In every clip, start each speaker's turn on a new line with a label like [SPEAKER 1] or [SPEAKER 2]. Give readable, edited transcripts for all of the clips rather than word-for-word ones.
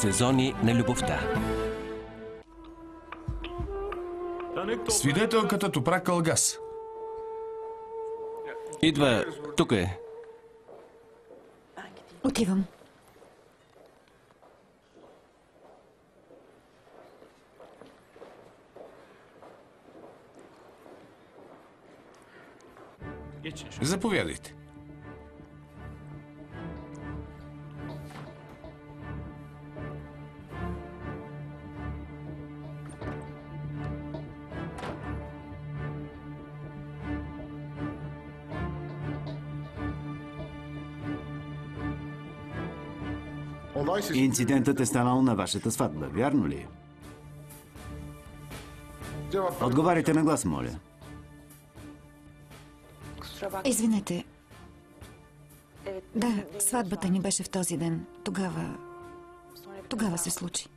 [SPEAKER 1] Сезони на любовта.
[SPEAKER 2] Свидетелката Топрак Кългас.
[SPEAKER 1] Идва, тук е.
[SPEAKER 3] Отивам.
[SPEAKER 2] Заповядайте.
[SPEAKER 4] Инцидентът е станал на вашата сватба, вярно ли? Отговаряйте на глас, моля.
[SPEAKER 3] Извинете. Да, сватбата ни беше в този ден. Тогава се случи.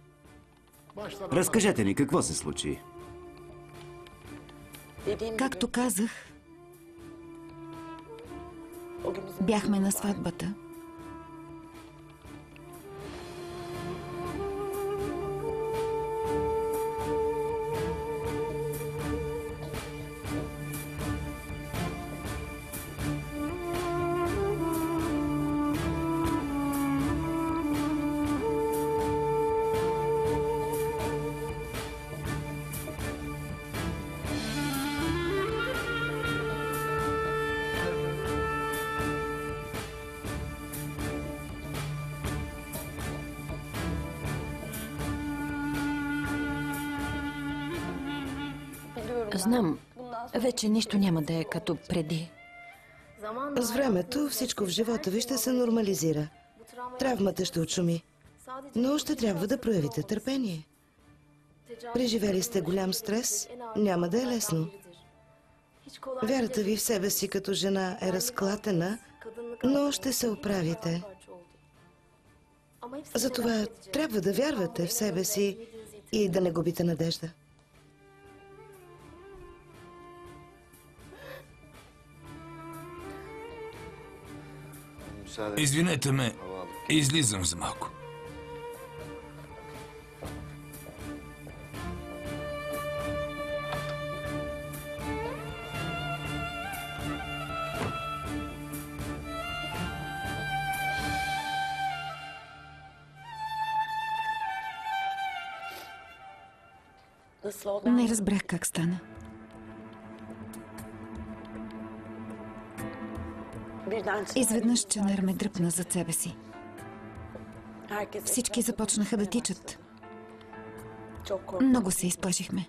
[SPEAKER 4] Разкажете ни какво се случи.
[SPEAKER 3] Както казах, бяхме на сватбата.
[SPEAKER 5] Знам, вече нищо няма да е като преди.
[SPEAKER 6] С времето всичко в живота ви ще се нормализира. Травмата ще отшуми, но ще трябва да проявите търпение. Преживели сте голям стрес, няма да е лесно. Вярата ви в себе си като жена е разклатена, но ще се оправите. Затова трябва да вярвате в себе си и да не губите надежда.
[SPEAKER 2] Извинете ме, излизам за малко.
[SPEAKER 3] Не разбрах как стана. Изведнъж Чанер ме дръпна зад себе си. Всички започнаха да тичат. Много се изплашихме.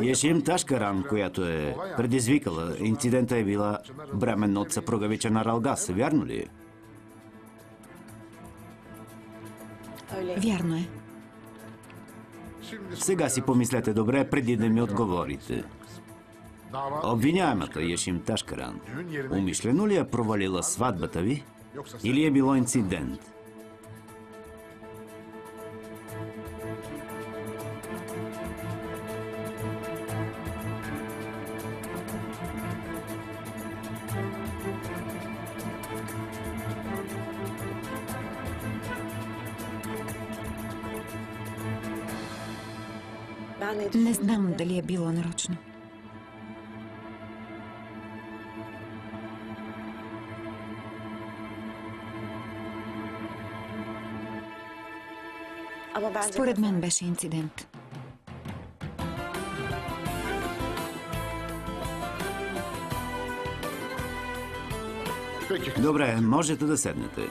[SPEAKER 4] Ешим Ташкаран, която е предизвикала инцидента, е била бременна от съпруга ви Чанар Алгас, вярно ли?
[SPEAKER 3] Вярно е.
[SPEAKER 4] Сега си помислете добре, преди да ми отговорите. Обвиняемата Ешим Ташкаран умишлено ли е провалила сватбата ви или е било инцидент?
[SPEAKER 3] Не знам дали е било нарочно. Според мен беше инцидент.
[SPEAKER 4] Добре, можете да седнете.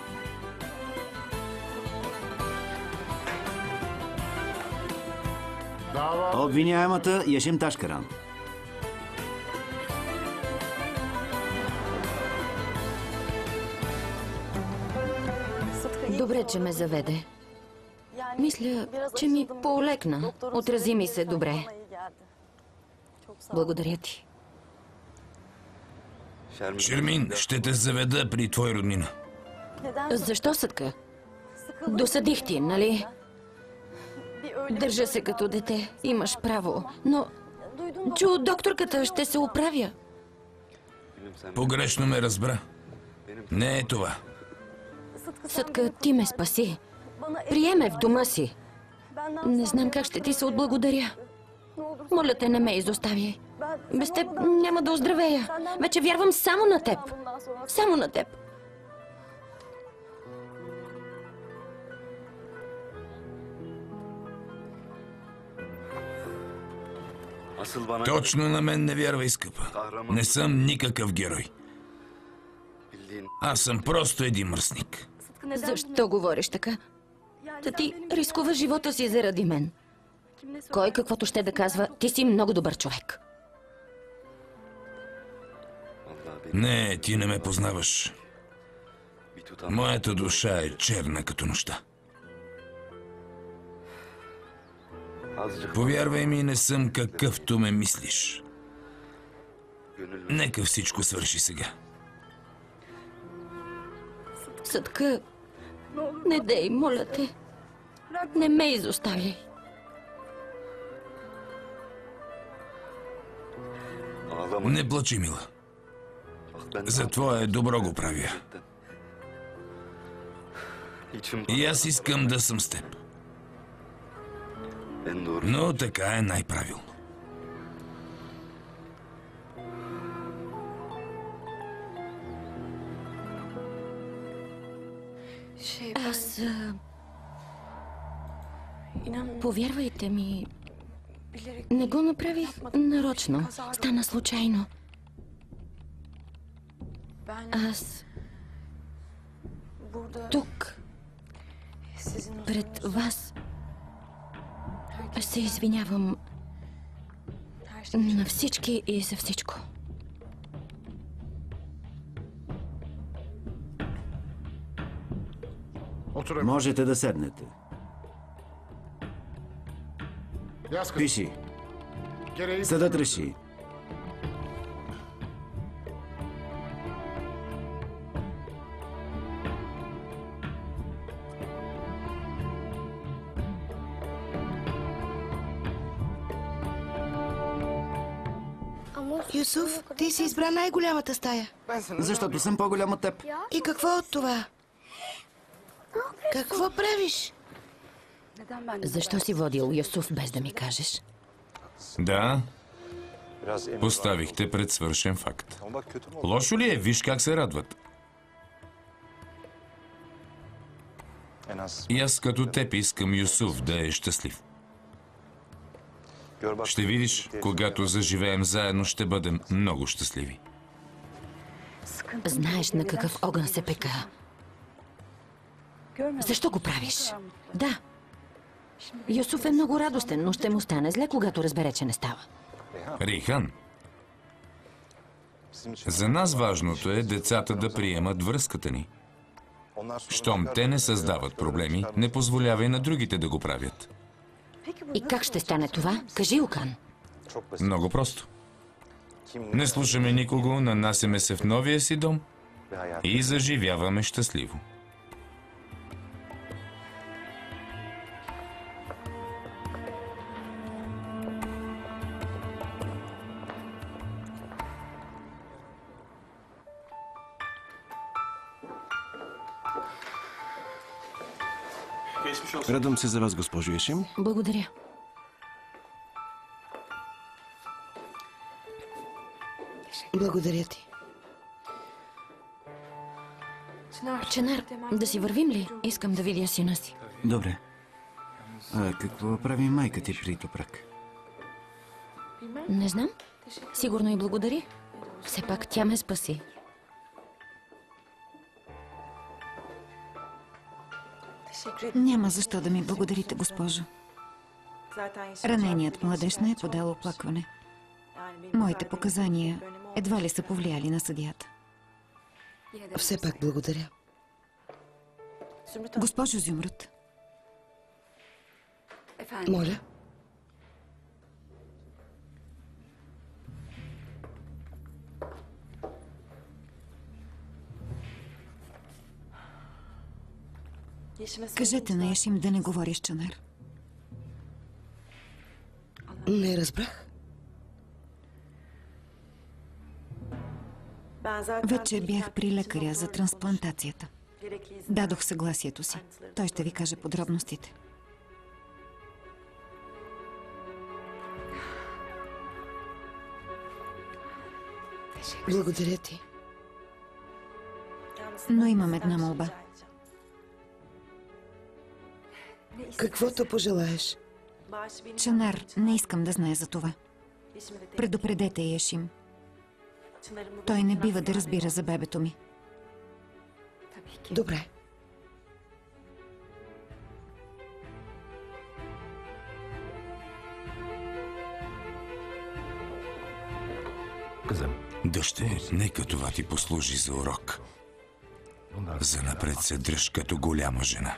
[SPEAKER 4] Обвиняемата Ешим Ташкаран.
[SPEAKER 5] Добре, че ме заведе. Мисля, че ми поолекна. Отрази ми се добре. Благодаря ти.
[SPEAKER 2] Шермин, ще те заведа при твой роднина.
[SPEAKER 5] Защо, съдка? Досъдих ти, нали? Държа се като дете. Имаш право. Но чу докторката, ще се оправя.
[SPEAKER 2] Погрешно ме разбра. Не е това.
[SPEAKER 5] Съдка, ти ме спаси. Приеме в дома си. Не знам как ще ти се отблагодаря. Моля те, не ме изоставяй. Без теб няма да оздравея. Вече вярвам само на теб. Само на теб.
[SPEAKER 2] Точно на мен не вярвай, скъпа. Не съм никакъв герой. Аз съм просто един мръсник.
[SPEAKER 5] Защо говориш така? Та ти рискува живота си заради мен. Кой каквото ще да казва, ти си много добър човек.
[SPEAKER 2] Не, ти не ме познаваш. Моята душа е черна като нощта. Повярвай ми, не съм какъвто ме мислиш. Нека всичко свърши сега.
[SPEAKER 5] Съдка, не дей, моля те. Не ме изоставяй.
[SPEAKER 2] Не плачи, мила. За твое добро го правя. И аз искам да съм с теб. Но така е най-правилно.
[SPEAKER 5] Аз... Повярвайте ми, не го направих нарочно. Стана случайно. Аз... Тук, пред вас, се извинявам на всички и за всичко.
[SPEAKER 4] Можете да седнете. Пиши. Съдът реши.
[SPEAKER 6] Юсуф, ти си избра най-голямата стая.
[SPEAKER 4] Защото съм по-голям от теб.
[SPEAKER 6] И какво от това? Какво правиш?
[SPEAKER 5] Защо си водил Юсуф без да ми кажеш?
[SPEAKER 2] Да, поставихте пред свършен факт. Лошо ли е? Виж как се радват. И аз като теб искам Юсуф да е щастлив. Ще видиш, когато заживеем заедно, ще бъдем много щастливи.
[SPEAKER 5] Знаеш на какъв огън се пека. Защо го правиш? Да. Юсуф е много радостен, но ще му стане зле, когато разбере, че не става.
[SPEAKER 2] Рейхан, за нас важното е децата да приемат връзката ни. Щом те не създават проблеми, не позволявай на другите да го правят.
[SPEAKER 5] И как ще стане това? Кажи, Окан.
[SPEAKER 2] Много просто. Не слушаме никого, нанасяме се в новия си дом и заживяваме щастливо.
[SPEAKER 1] Радвам се за вас, госпожо Ешим.
[SPEAKER 5] Благодаря.
[SPEAKER 6] Благодаря ти.
[SPEAKER 5] Ченар, да си вървим ли? Искам да видя сина си.
[SPEAKER 4] Добре. А какво прави майка ти при Топрак?
[SPEAKER 5] Не знам. Сигурно и благодари. Все пак тя ме спаси.
[SPEAKER 3] Няма защо да ми благодарите, госпожо. Раненият младеж не е подал оплакване. Моите показания едва ли са повлияли на съдията.
[SPEAKER 6] Все пак благодаря.
[SPEAKER 3] Госпожо Зюмруд,
[SPEAKER 6] Моля.
[SPEAKER 3] кажете на Ешим да не говори с Чанар.
[SPEAKER 6] Не разбрах.
[SPEAKER 3] Вече бях при лекаря за трансплантацията. Дадох съгласието си. Той ще ви каже подробностите.
[SPEAKER 6] Благодаря ти.
[SPEAKER 3] Но имам една молба.
[SPEAKER 6] Каквото пожелаеш.
[SPEAKER 3] Чанар, не искам да знае за това. Предупредете Яшим. Той не бива да разбира за бебето ми.
[SPEAKER 6] Добре.
[SPEAKER 2] Дъще, нека това ти послужи за урок. Занапред се дръж като голяма жена.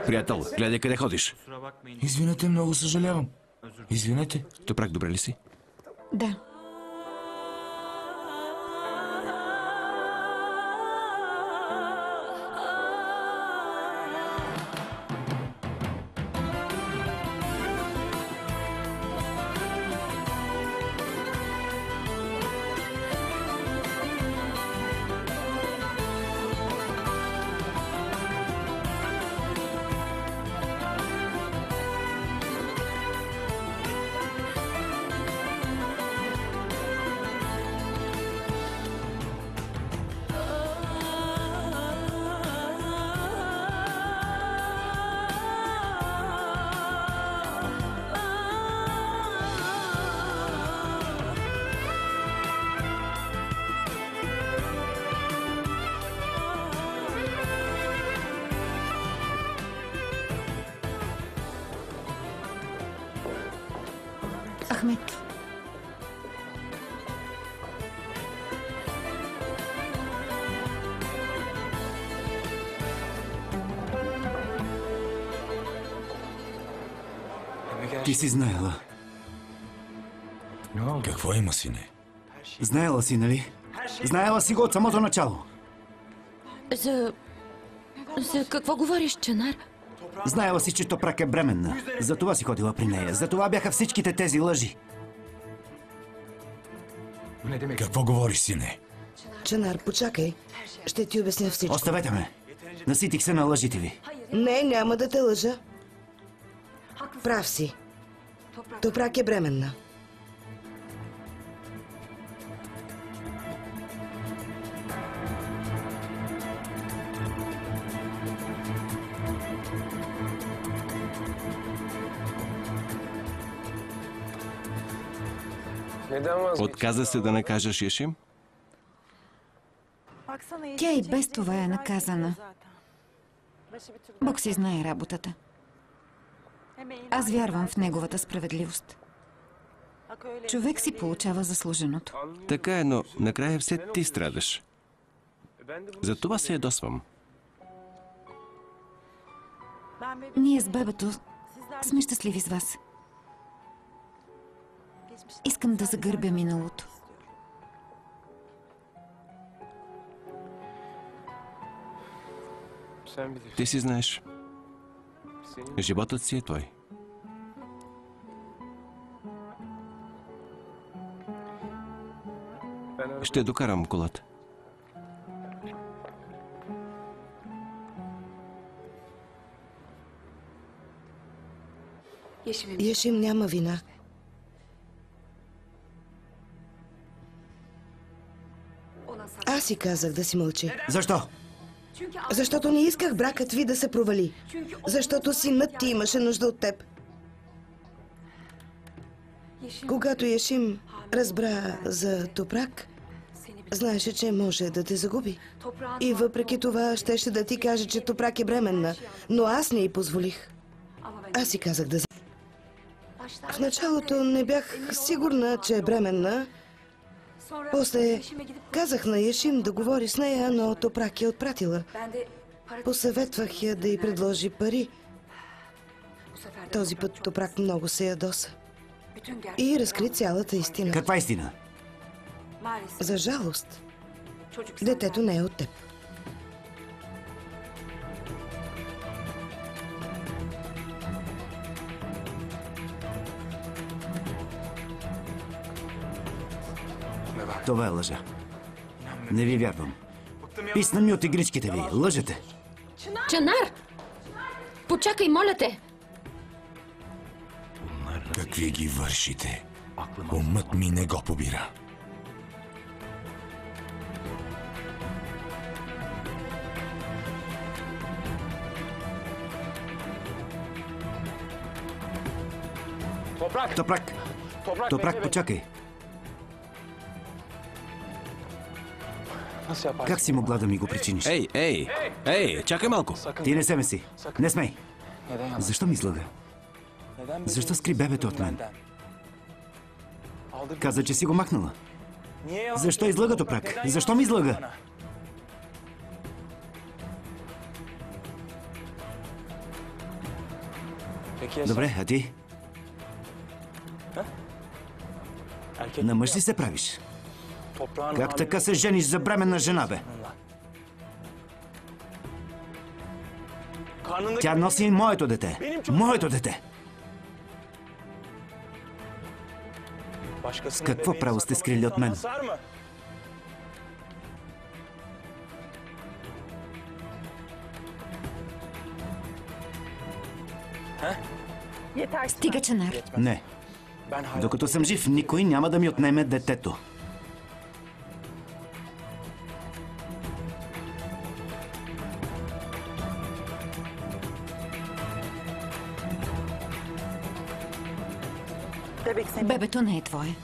[SPEAKER 1] Приятел, гледай къде ходиш.
[SPEAKER 2] Извинете, много съжалявам. Извинете.
[SPEAKER 1] Топрак, добре ли си?
[SPEAKER 3] Да. Ахмед.
[SPEAKER 4] Ти си знаела.
[SPEAKER 2] Какво има, сине?
[SPEAKER 4] Знаела си, нали? Знаела си го от самото начало.
[SPEAKER 5] За какво говориш, Чанар?
[SPEAKER 4] Знаела си, че Топрак е бременна. Затова си ходила при нея. Затова бяха всичките тези лъжи.
[SPEAKER 2] Какво говориш, сине?
[SPEAKER 6] Чанар, почакай. Ще ти обясня всичко.
[SPEAKER 4] Оставете ме. Наситих се на лъжите ви.
[SPEAKER 6] Не, няма да те лъжа. Прав си. Топрак е бременна.
[SPEAKER 1] Отказа се да накажеш Яшим?
[SPEAKER 3] Тя и без това е наказана. Бог си знае работата. Аз вярвам в неговата справедливост. Човек си получава заслуженото.
[SPEAKER 1] Така е, но накрая все ти страдаш. За това се ядосвам.
[SPEAKER 3] Ние с бебето сме щастливи с вас. Искам да загърбя миналото.
[SPEAKER 1] Ти си знаеш. Животът си е твой. Ще докарам колата.
[SPEAKER 6] Яшим няма вина. Аз си казах да си мълчи.
[SPEAKER 4] Защо?
[SPEAKER 6] Защото не исках бракът ви да се провали. Защото синът ти имаше нужда от теб. Когато Яшим разбра за Топрак, знаеше, че може да те загуби. И въпреки това щеше да ти каже, че Топрак е бременна. Но аз не й позволих. Аз си казах да... В началото не бях сигурна, че е бременна. После казах на Яшим да говори с нея, но Топрак я отпратила. Посъветвах я да й предложи пари. Този път Топрак много се ядоса. И разкри цялата истина.
[SPEAKER 4] Каква истина?
[SPEAKER 6] За жалост, детето не е от теб.
[SPEAKER 4] Това е лъжа. Не ви вярвам. Писна ми от игричките ви. Лъжете.
[SPEAKER 5] Чанар! Почакай, моля те!
[SPEAKER 2] Какви ги вършите? Умът ми не го побира.
[SPEAKER 4] Топрак! Топрак, почакай. Как си могла да ми го причиниш?
[SPEAKER 1] Ей, чакай малко.
[SPEAKER 4] Ти не се меси. Не смей. Защо ми излъга? Защо скри бебето от мен? Каза, че си го махнала. Защо излъга, Топрак? Защо ми излъга? Добре, а ти? На мъж ли се правиш? Как така се жениш за бременна жена, бе? Тя носи моето дете. Моето дете! С какво право сте скрили от мен?
[SPEAKER 3] Стига, Чанар.
[SPEAKER 4] Не. Докато съм жив, никой няма да ми отнеме детето.
[SPEAKER 3] Бебето не е твое.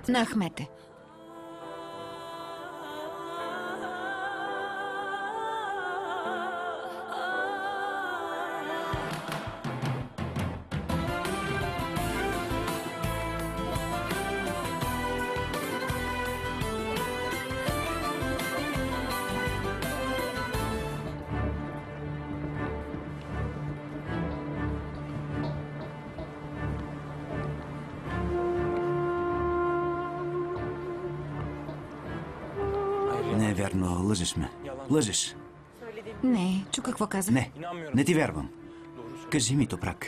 [SPEAKER 3] На Ахмет е.
[SPEAKER 4] Не е вярно, лъжеш ме. Лъжеш.
[SPEAKER 3] Не, чу какво каза.
[SPEAKER 4] Не ти вярвам. Кажи ми, Топрак.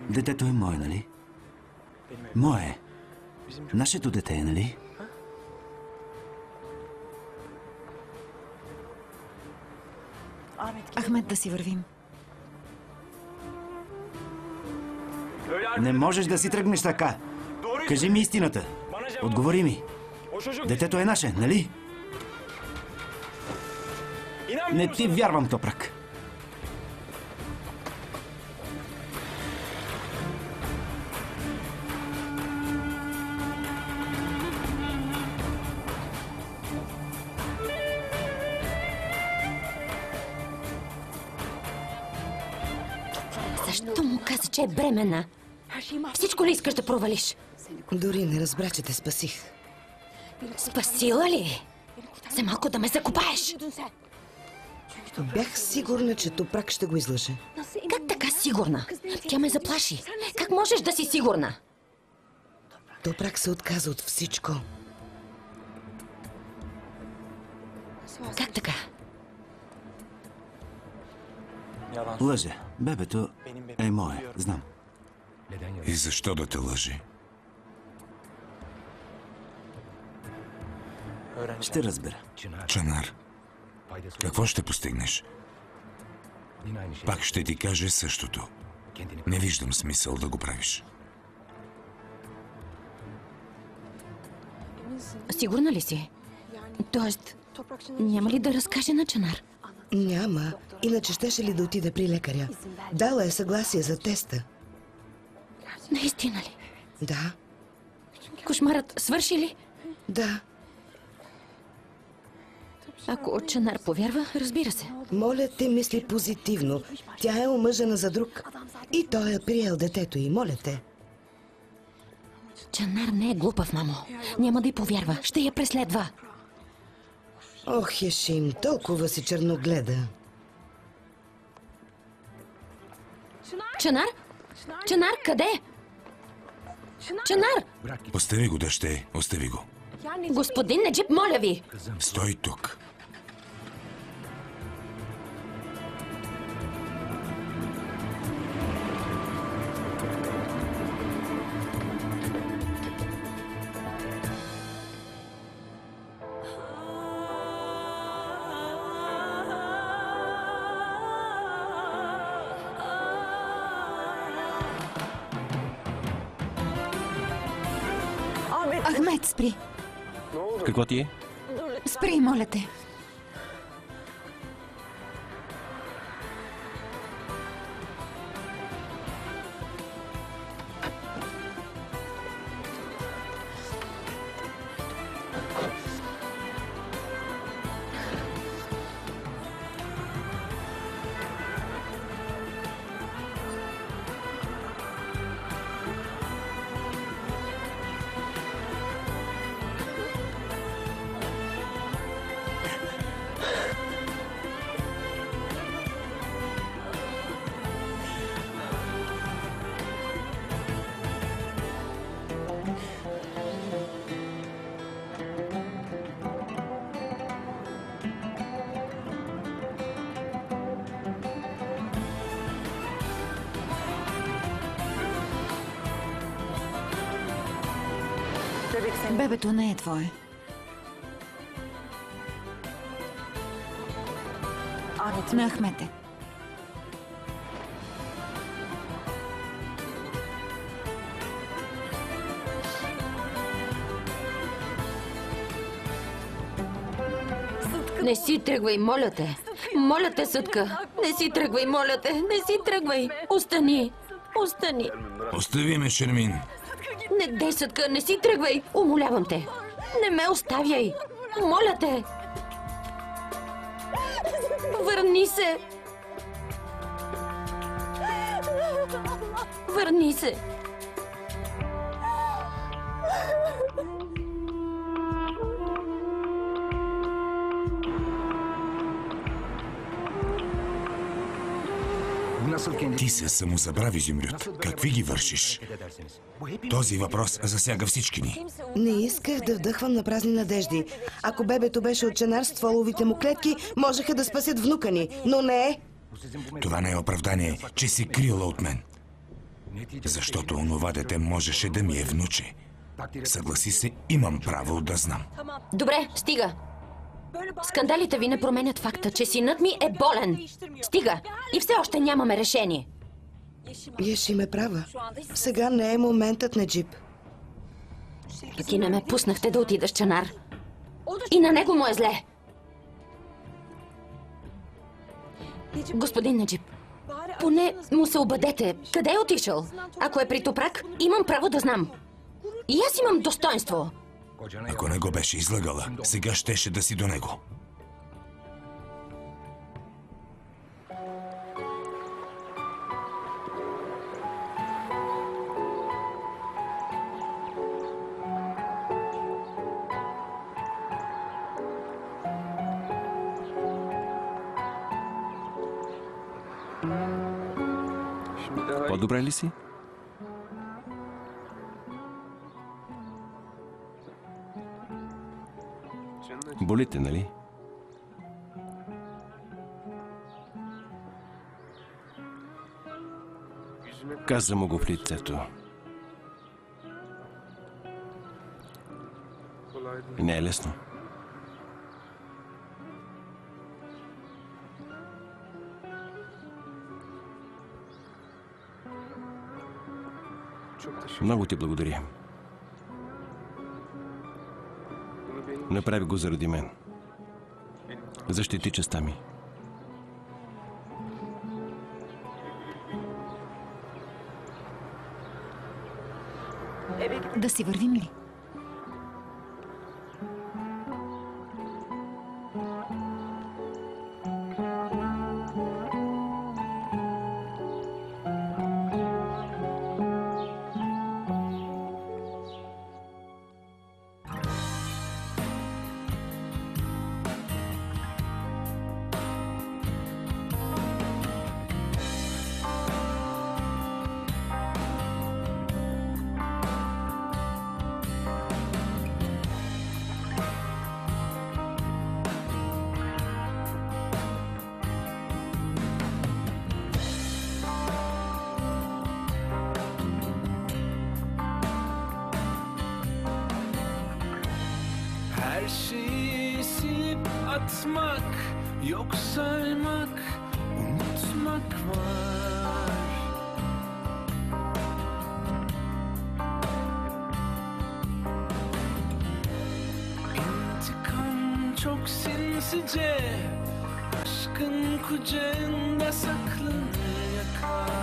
[SPEAKER 4] Детето е мое, нали? Мое е. Нашето дете е, нали?
[SPEAKER 3] Ахмет, да си вървим.
[SPEAKER 4] Не можеш да си тръгнеш така. Кажи ми истината. Отговори ми. Детето е наше, нали? Не ти вярвам, Топрак.
[SPEAKER 5] Защо му каза, че е бременна? Всичко ли искаш да провалиш?
[SPEAKER 6] Дори не разбра, че те спасих.
[SPEAKER 5] Спасила ли? За малко да ме закопаеш.
[SPEAKER 6] Бях сигурна, че Топрак ще го излъже.
[SPEAKER 5] Как така сигурна? Тя ме заплаши. Как можеш да си сигурна?
[SPEAKER 6] Топрак се отказа от всичко.
[SPEAKER 5] Как така?
[SPEAKER 4] Лъже. Бебето е мое, знам.
[SPEAKER 2] И защо да те лъжи?
[SPEAKER 4] Ще разбера.
[SPEAKER 2] Чанар, какво ще постигнеш? Пак ще ти каже същото. Не виждам смисъл да го правиш.
[SPEAKER 5] Сигурна ли си? Тоест, няма ли да разкаже на Чанар?
[SPEAKER 6] Няма. Иначе щеше ли да отиде при лекаря? Дала е съгласие за теста.
[SPEAKER 5] Наистина ли?
[SPEAKER 6] Да,
[SPEAKER 5] Кошмарът свърши ли?
[SPEAKER 6] да.
[SPEAKER 5] Ако Чанар повярва, разбира се.
[SPEAKER 6] Моля те, мисли позитивно. Тя е омъжена за друг. И той е приел детето й, моля те.
[SPEAKER 5] Чанар не е глупав, мамо. Няма да й повярва. Ще я преследва.
[SPEAKER 6] Ох, Ешим, толкова си черногледа.
[SPEAKER 5] Чанар? Чанар, къде? Чанар!
[SPEAKER 2] Остави го, дъще. Остави го.
[SPEAKER 5] Господин Неджип, моля ви!
[SPEAKER 2] Стой тук.
[SPEAKER 3] Ахмед, спри.
[SPEAKER 1] Какво ти е?
[SPEAKER 3] Спри, моля те. Бебето не е твое. На Ахмед е.
[SPEAKER 5] Не си тръгвай, моля те. Моля те, Съдка. Не си тръгвай, моля те. Не си тръгвай. Остани. Остани.
[SPEAKER 2] Остави ме, Шермин.
[SPEAKER 5] Не дей, Съдка, не си тръгвай. Умолявам те. Не ме оставяй. Моля те. Върни се. Върни се.
[SPEAKER 2] Ти се самозабрави, Зюмрют. Какви ги вършиш? Този въпрос засяга всички ни.
[SPEAKER 6] Не исках да вдъхвам на празни надежди. Ако бебето беше от Ченар с стволовите му клетки, можеха да спасят внука ни, но не е.
[SPEAKER 2] Това не е оправдание, че си крила от мен. Защото онова дете можеше да ми е внуче. Съгласи се, имам право да знам.
[SPEAKER 5] Добре, стига. Скандалите ви не променят факта, че синът ми е болен. Стига. И все още нямаме решение.
[SPEAKER 6] Ешим е права. Сега не е моментът на Джип.
[SPEAKER 5] Пък и не ме пуснахте да отида с Чанар. И на него му е зле. Господин Неджип, поне му се обадете. Къде е отишъл? Ако е при Топрак, имам право да знам. И аз имам достоинство.
[SPEAKER 2] Ако не го беше излъгала, сега щеше да си до него.
[SPEAKER 1] По-добре ли си? Болите, нали? Каза му го в лицето. И не е лесно. Много ти благодаря. Направи го заради мен. Защити честа ми.
[SPEAKER 3] Да си вървим ли?
[SPEAKER 7] Her şeyi silip atmak, yok saymak, unutmak var. İntikam çok sinsice, aşkın kucağında saklanır yakar.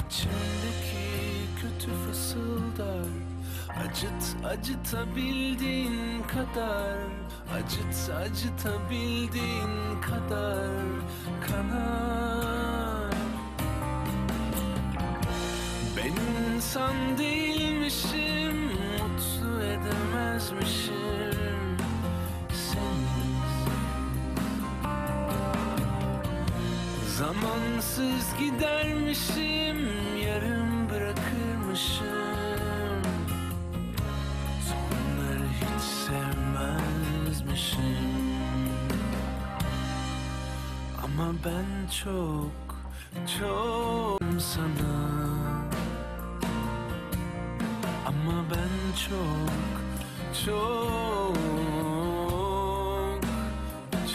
[SPEAKER 7] İçimdeki kötü fısıldar, acıt acıtabildiğin kadar, acıt acıtabildiğin kadar kanar. Ben insan değilmişim, mutlu edemezmişim seni. Zamansız gidermişim, yarım bırakırmışım. Sonları hiç sevmezmişim. Ama ben çok, çok sana. Ama ben çok, çok,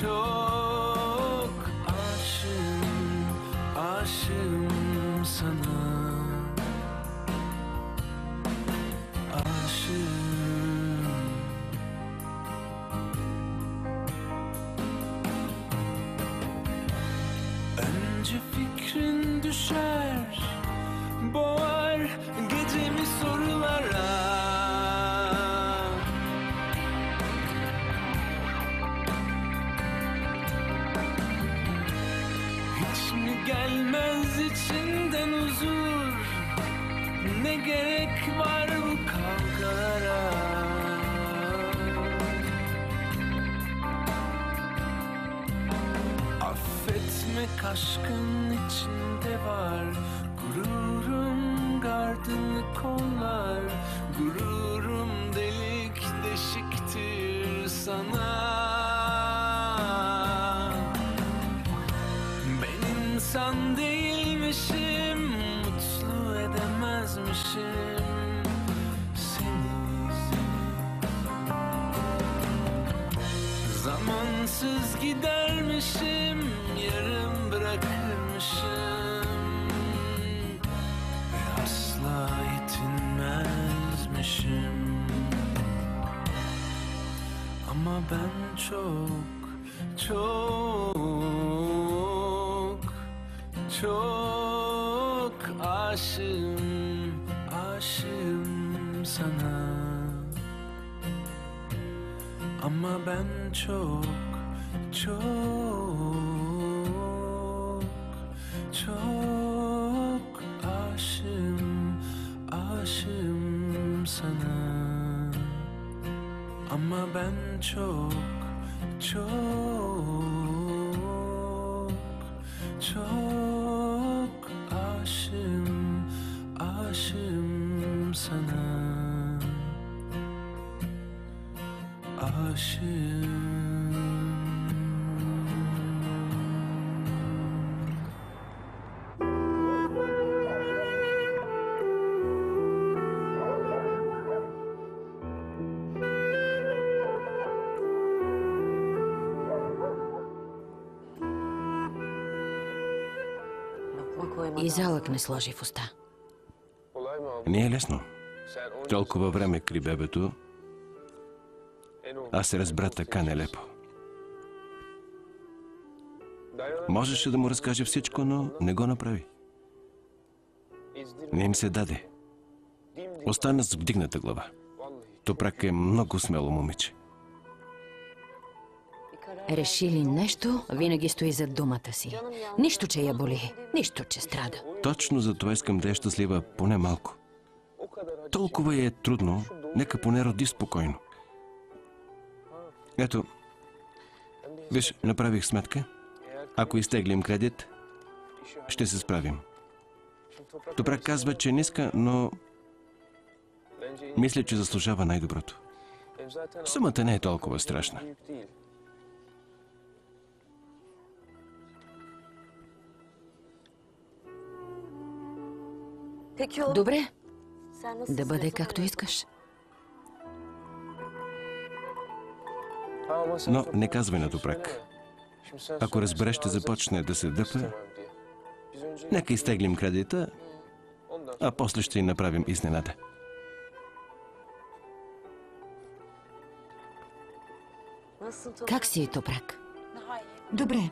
[SPEAKER 7] çok aşığım, aşığım sana. Aşığım. Önce fikrin düşer, boğar gecemi sorulara. Hiç mi gelmez içinden huzur? Ne gerek var bu kavgalara? Affetmek aşkın içinde var. Gururum gardını kollar, gururum delik deşiktir sana. Ben insan değilmişim, mutlu edemezmişim seni. Zamansız gidermişim, yarım bırakırmışım. Asla yetinmezmişim. Ama ben çok, çok, çok aşığım, aşığım sana. Ama ben çok, çok, çok aşığım, aşığım sana. Ama ben çok, çok, çok aşığım, aşığım sana. Aşığım.
[SPEAKER 5] И залък не сложи в уста.
[SPEAKER 1] Не е лесно. Толкова време кри бебето, а се разбра така нелепо. Можеше да му разкаже всичко, но не го направи. Не им се даде. Остана с вдигната глава. Топрак е много смело момиче.
[SPEAKER 5] Реши ли нещо, винаги стои зад думата си. Нищо, че я боли, нищо, че страда.
[SPEAKER 1] Точно за това искам да е щастлива поне малко. Толкова е трудно, нека поне роди спокойно. Ето, виж, направих сметка. Ако изтеглим кредит, ще се справим. Топрак казва, че не иска, но мисля, че заслужава най-доброто. Сумата не е толкова страшна.
[SPEAKER 5] Добре, Да бъде както искаш.
[SPEAKER 1] Но не казвай на Топрак. Ако разбере, ще започне да се дъпа. Нека изтеглим кредита, а после ще й направим изненада.
[SPEAKER 5] Как си, Топрак?
[SPEAKER 3] Добре.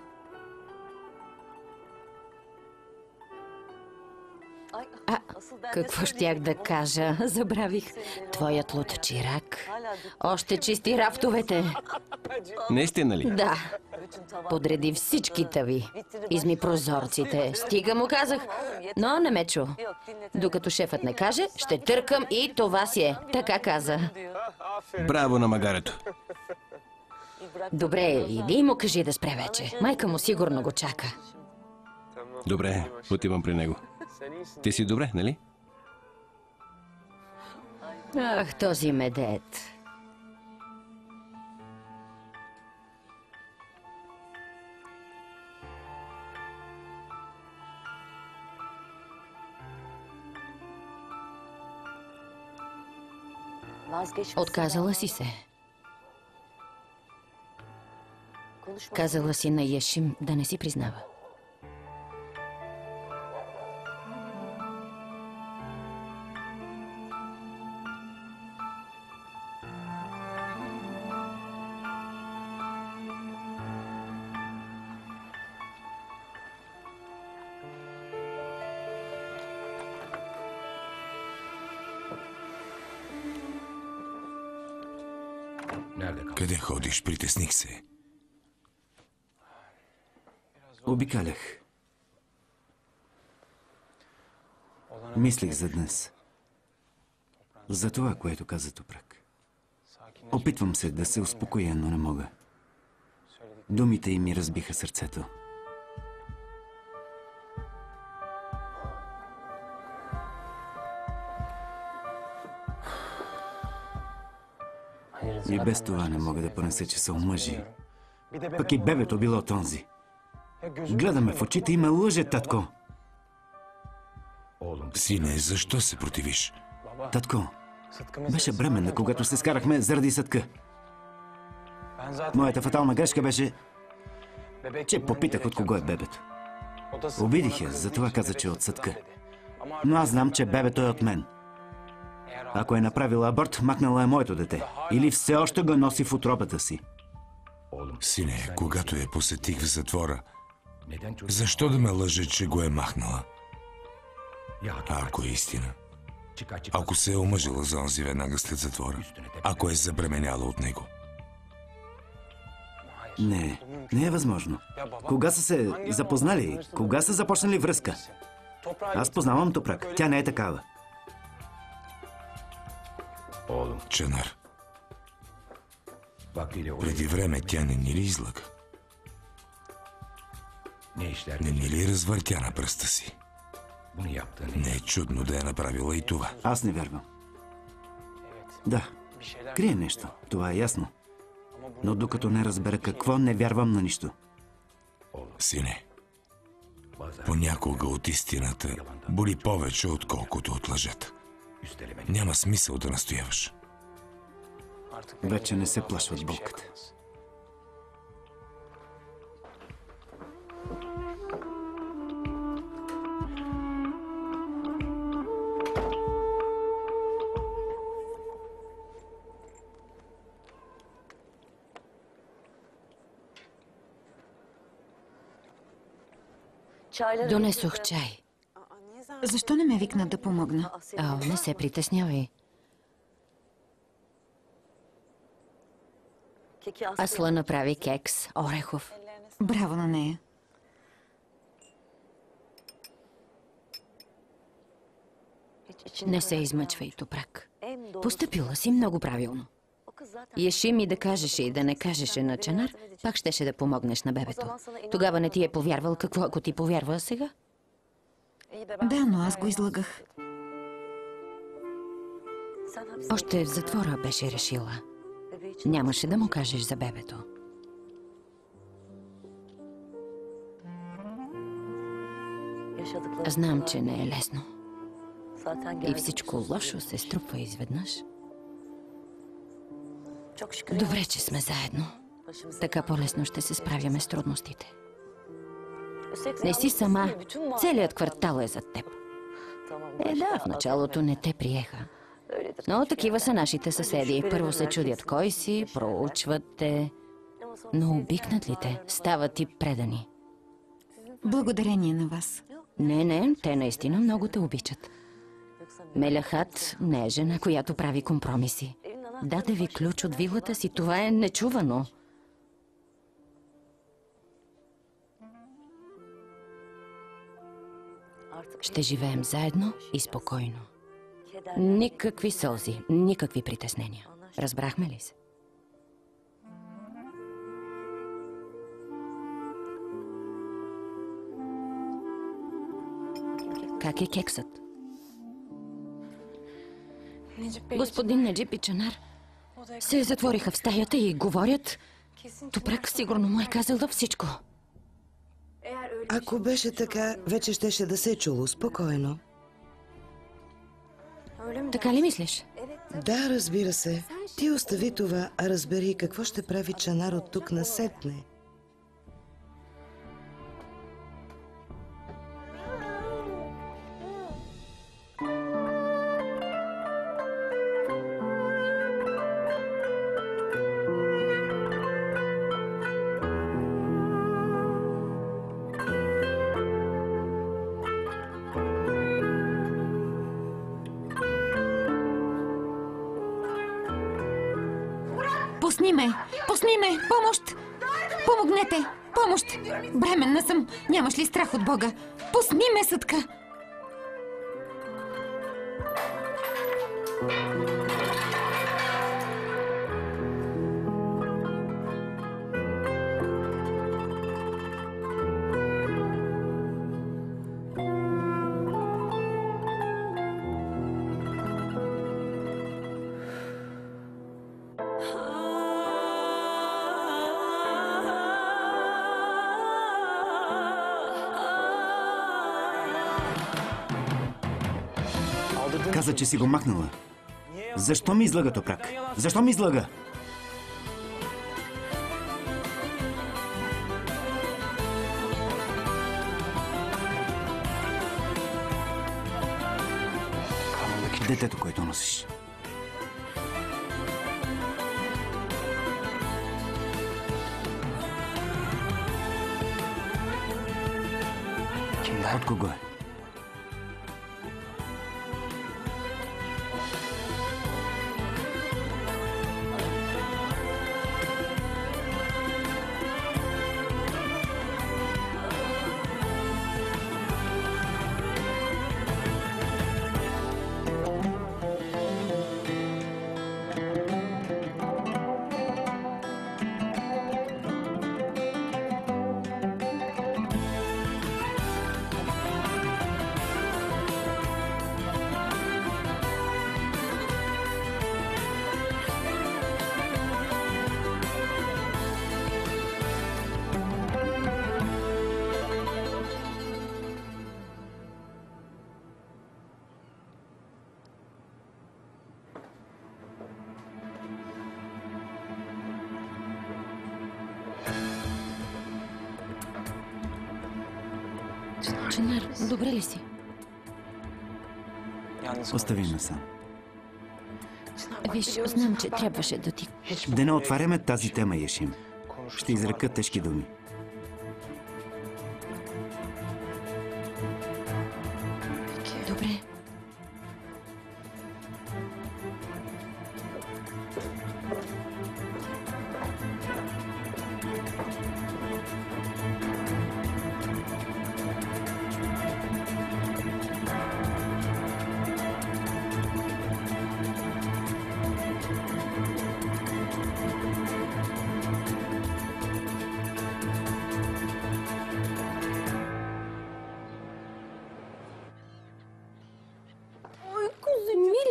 [SPEAKER 5] Какво щях да кажа? Забравих. Твоят лудчирак още чисти рафтовете.
[SPEAKER 1] Наистина ли?
[SPEAKER 5] Да. Подреди всички тави. Изми прозорците. Стига му казах. Но не ме чу. Докато шефът не каже, ще търкам и това си е. Така каза.
[SPEAKER 1] Браво на магарето.
[SPEAKER 5] Добре, иди и му кажи да спре вече. Майка му сигурно го чака.
[SPEAKER 1] Добре, отивам при него. Ти си добре, нали?
[SPEAKER 5] Ах, този медет. Отказала си се. Казала си на Яшим да не си признава.
[SPEAKER 2] Къде ходиш? Притесних се.
[SPEAKER 4] Обикалях. Мислих за днес. За това, което каза Топрак. Опитвам се да се успокоя, но не мога. Думите им ми разбиха сърцето. И без това не мога да понеса, че са омъжи. Пък и бебето било от онзи. Гледаме в очите и ме лъже, татко.
[SPEAKER 2] Сине, защо се противиш?
[SPEAKER 4] Татко, беше бременна, когато се скарахме заради Съдка. Моята фатална грешка беше, че попитах от кого е бебето. Обидих я, затова каза, че е от Съдка. Но аз знам, че бебето е от мен. Ако е направила аборт, махнала е моето дете. Или все още го носи в утробата си.
[SPEAKER 2] Сине, когато я посетих в затвора, защо да ме лъже, че го е махнала? А ако е истина? Ако се е омъжила за онзи веднага след затвора? Ако е забременяла от него?
[SPEAKER 4] Не е възможно. Кога са се запознали? Кога са започнали връзка? Аз познавам Топрак. Тя не е такава.
[SPEAKER 2] Чанар, преди време тя не ни ли излъга? Не ни ли развъртя на пръста си? Не е чудно да е направила и това.
[SPEAKER 4] Аз не вярвам. Да, крие нещо. Това е ясно. Но докато не разбера какво, не вярвам на нищо.
[SPEAKER 2] Сине, понякога от истината боли повече, отколкото от лъжата. Няма смисъл да настояваш.
[SPEAKER 4] Вече не се плашва от болката.
[SPEAKER 5] Донесох чай.
[SPEAKER 3] Защо не ме викна да помогна?
[SPEAKER 5] Не се притеснявай. Асла направи кекс, орехов.
[SPEAKER 3] Браво на нея.
[SPEAKER 5] Не се измъчвай, Топрак. Постъпила си много правилно. Яши ми да кажеше и да не кажеше на Чанар, пак щеше да помогнеш на бебето. Тогава не ти е повярвал, какво ако ти повярва сега?
[SPEAKER 3] Да, но аз го излъгах.
[SPEAKER 5] Още в затвора беше решила. Нямаше да му кажеш за бебето. Знам, че не е лесно. И всичко лошо се струпва изведнъж. Добре, че сме заедно. Така по-лесно ще се справяме с трудностите. Не си сама. Целият квартал е зад теб. Да, в началото не те приеха. Но такива са нашите съседи. Първо се чудят кой си, проучват те. Но обикнат ли те, стават ти предани.
[SPEAKER 3] Благодарение на вас.
[SPEAKER 5] Не, те наистина много те обичат. Мелехат не е жена, която прави компромиси. Даде ви ключ от вилата си, това е нечувано. Ще живеем заедно и спокойно. Никакви сълзи, никакви притеснения. Разбрахме ли се? Как е кексът? Господин Неджип и Чанар се затвориха в стаята и говорят. Топрак сигурно му е казала всичко.
[SPEAKER 6] Ако беше така, вече щеше да се е чуло спокойно.
[SPEAKER 5] Така ли мислиш?
[SPEAKER 6] Да, разбира се. Ти остави това, а разбери какво ще прави Чанар от тук насетне.
[SPEAKER 3] Пусни ме! Помощ! Помогнете! Помощ! Бременна съм! Нямаш ли страх от Бога? Пусни ме, съдка!
[SPEAKER 4] Каза, че си го махнала. Защо ми излъга, Топрак? Защо ми излъга? Детето, което носиш. От кого е?
[SPEAKER 5] Чанар, добре ли си?
[SPEAKER 4] Остави ме сам.
[SPEAKER 5] Виж, знам, че трябваше да ти...
[SPEAKER 4] Да не отваряме тази тема, Яшим. Ще изрека тежки думи.
[SPEAKER 5] Добре.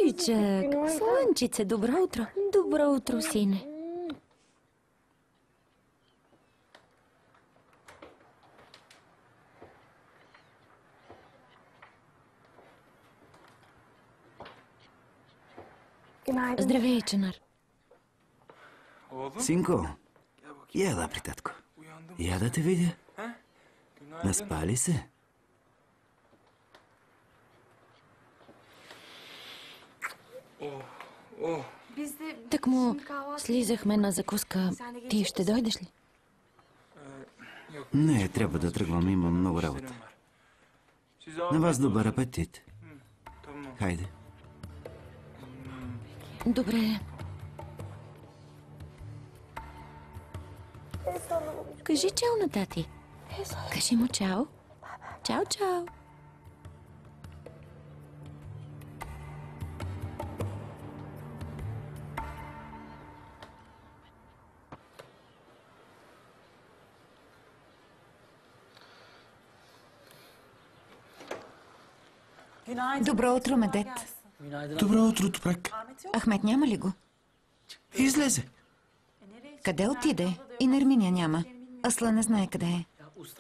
[SPEAKER 5] Миличък, слънчице, добро утро. Добро утро, сине. Здравей, Чанар.
[SPEAKER 4] Синко, яла при татко. Я да те видя. Наспа ли се?
[SPEAKER 5] Так му слизахме на закуска. Ти ще дойдеш ли?
[SPEAKER 4] Не, трябва да тръгвам, имам много работа. На вас добър апетит. Хайде.
[SPEAKER 5] Добре. Кажи чао на тати. Кажи му чао. Чао, чао.
[SPEAKER 3] Добро утро, Медет.
[SPEAKER 2] Добро утро, Топрак.
[SPEAKER 3] Ахмет няма ли го?
[SPEAKER 2] Излезе.
[SPEAKER 3] Къде отиде? И Нерминия няма. Асла не знае къде е.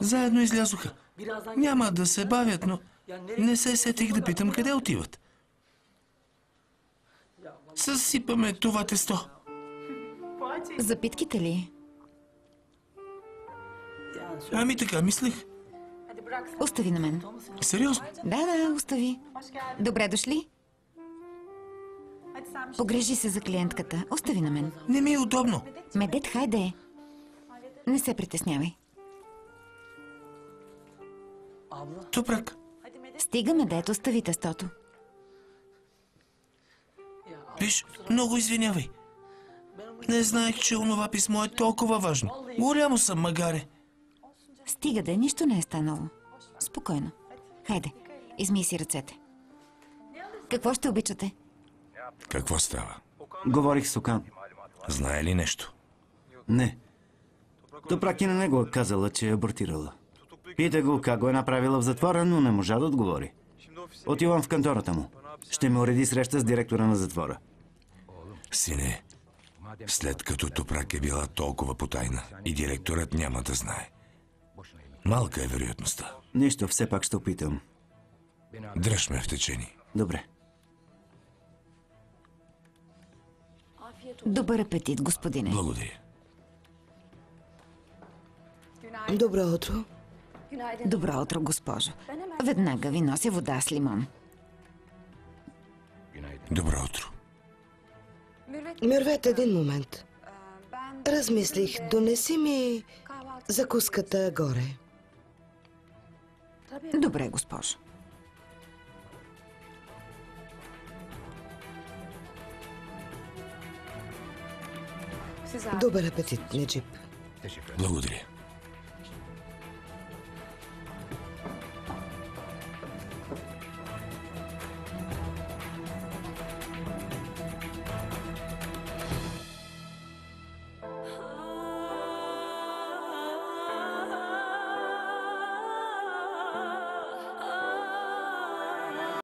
[SPEAKER 2] Заедно излязоха. Няма да се бавят, но не се сетих да питам къде отиват. Съсипаме това тесто.
[SPEAKER 3] Запитките ли?
[SPEAKER 2] Ами така мислех.
[SPEAKER 3] Остави на мен.
[SPEAKER 2] Сериозно?
[SPEAKER 3] Да, остави. Добре дошли. Погрежи се за клиентката. Остави на мен.
[SPEAKER 2] Не ми е удобно.
[SPEAKER 3] Медет, хайде. Не се притеснявай.
[SPEAKER 2] Топрак,
[SPEAKER 3] Стига, Медет, остави тестото.
[SPEAKER 2] виж, много извинявай. Не знаех, че онова писмо е толкова важно. Голямо съм, магаре.
[SPEAKER 3] Стига да, нищо не е станало. Спокойно. Хайде, измий си ръцете. Какво ще обичате?
[SPEAKER 2] Какво става?
[SPEAKER 4] Говорих с Окан.
[SPEAKER 2] Знае ли нещо?
[SPEAKER 4] Не. Топрак и на него е казала, че е абортирала. Пита го как го е направила в затвора, но не можа да отговори. Отивам в кантората му. Ще ме уреди среща с директора на затвора.
[SPEAKER 2] Сине, след като Топрак е била толкова потайна и директорът няма да знае. Малка е вероятността.
[SPEAKER 4] Нищо, все пак ще опитам.
[SPEAKER 2] Дръж ме в течение.
[SPEAKER 4] Добре.
[SPEAKER 3] Добър апетит, господине.
[SPEAKER 2] Благодаря.
[SPEAKER 6] Добро утро.
[SPEAKER 3] Добро утро, госпожо. Веднага ви нося вода с лимон.
[SPEAKER 2] Добро утро.
[SPEAKER 6] Мирвет, един момент. Размислих, донеси ми закуската горе.
[SPEAKER 3] Добре, госпожо.
[SPEAKER 6] Добър апетит, Неджип.
[SPEAKER 2] Благодаря.